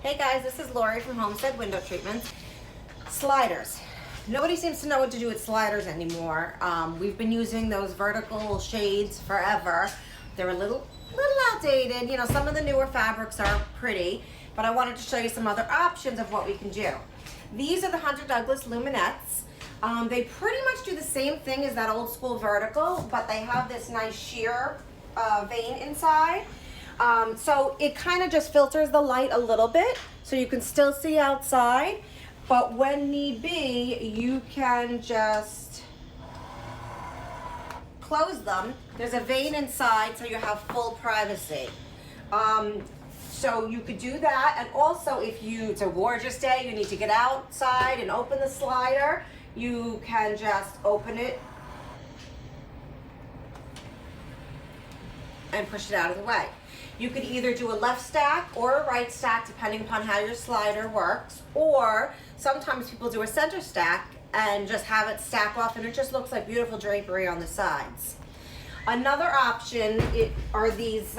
Hey guys, this is Lori from Homestead Window Treatments. Sliders. Nobody seems to know what to do with sliders anymore. We've been using those vertical shades forever. They're a little outdated. You know, some of the newer fabrics are pretty, but I wanted to show you some other options of what we can do. These are the Hunter Douglas Luminettes. They pretty much do the same thing as that old school vertical, but they have this nice sheer vein inside. So it kind of just filters the light a little bit so you can still see outside, but when need be, you can just close them. There's a vein inside so you have full privacy. So you could do that, and also if it's a gorgeous day, you need to get outside and open the slider, you can just open it and push it out of the way. You could either do a left stack or a right stack depending upon how your slider works, or sometimes people do a center stack and just have it stack off and it just looks like beautiful drapery on the sides. Another option are these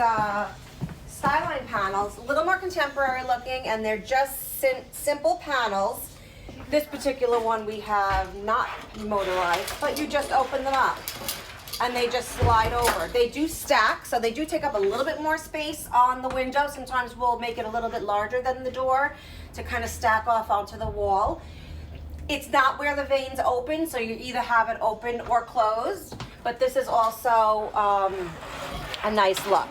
Skyline panels, a little more contemporary looking, and they're just simple panels. This particular one we have not motorized, but you just open them up and they just slide over. They do stack, so they do take up a little bit more space on the window. Sometimes we'll make it a little bit larger than the door to kind of stack off onto the wall. It's not where the veins open, so you either have it open or closed, but this is also a nice look.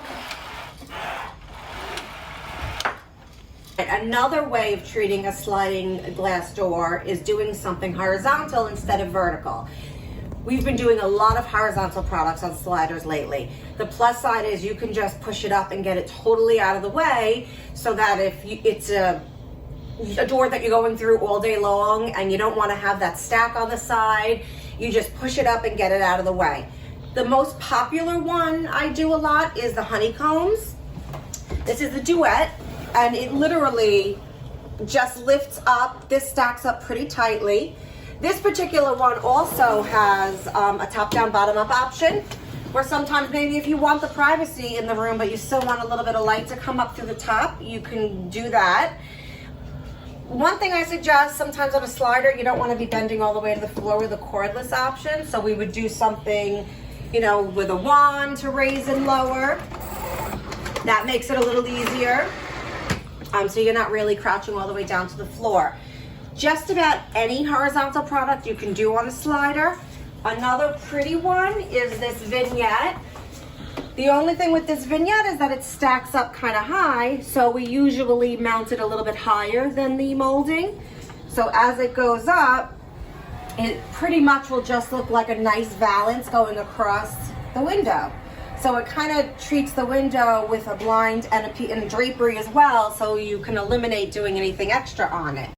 Another way of treating a sliding glass door is doing something horizontal instead of vertical. We've been doing a lot of horizontal products on sliders lately. The plus side is you can just push it up and get it totally out of the way, so that if it's a door that you're going through all day long and you don't want to have that stack on the side, you just push it up and get it out of the way. The most popular one I do a lot is the Honeycombs. This is the Duet, and it literally just lifts up. This stacks up pretty tightly. This particular one also has a top-down, bottom-up option, where sometimes maybe if you want the privacy in the room, but you still want a little bit of light to come up through the top, you can do that. One thing I suggest, sometimes on a slider, you don't want to be bending all the way to the floor with a cordless option, so we would do something, you know, with a wand to raise and lower. That makes it a little easier, so you're not really crouching all the way down to the floor. Just about any horizontal product you can do on a slider. Another pretty one is this vignette. The only thing with this vignette is that it stacks up kind of high, so we usually mount it a little bit higher than the molding. So as it goes up, it pretty much will just look like a nice valance going across the window. So it kind of treats the window with a blind and a drapery as well, so you can eliminate doing anything extra on it.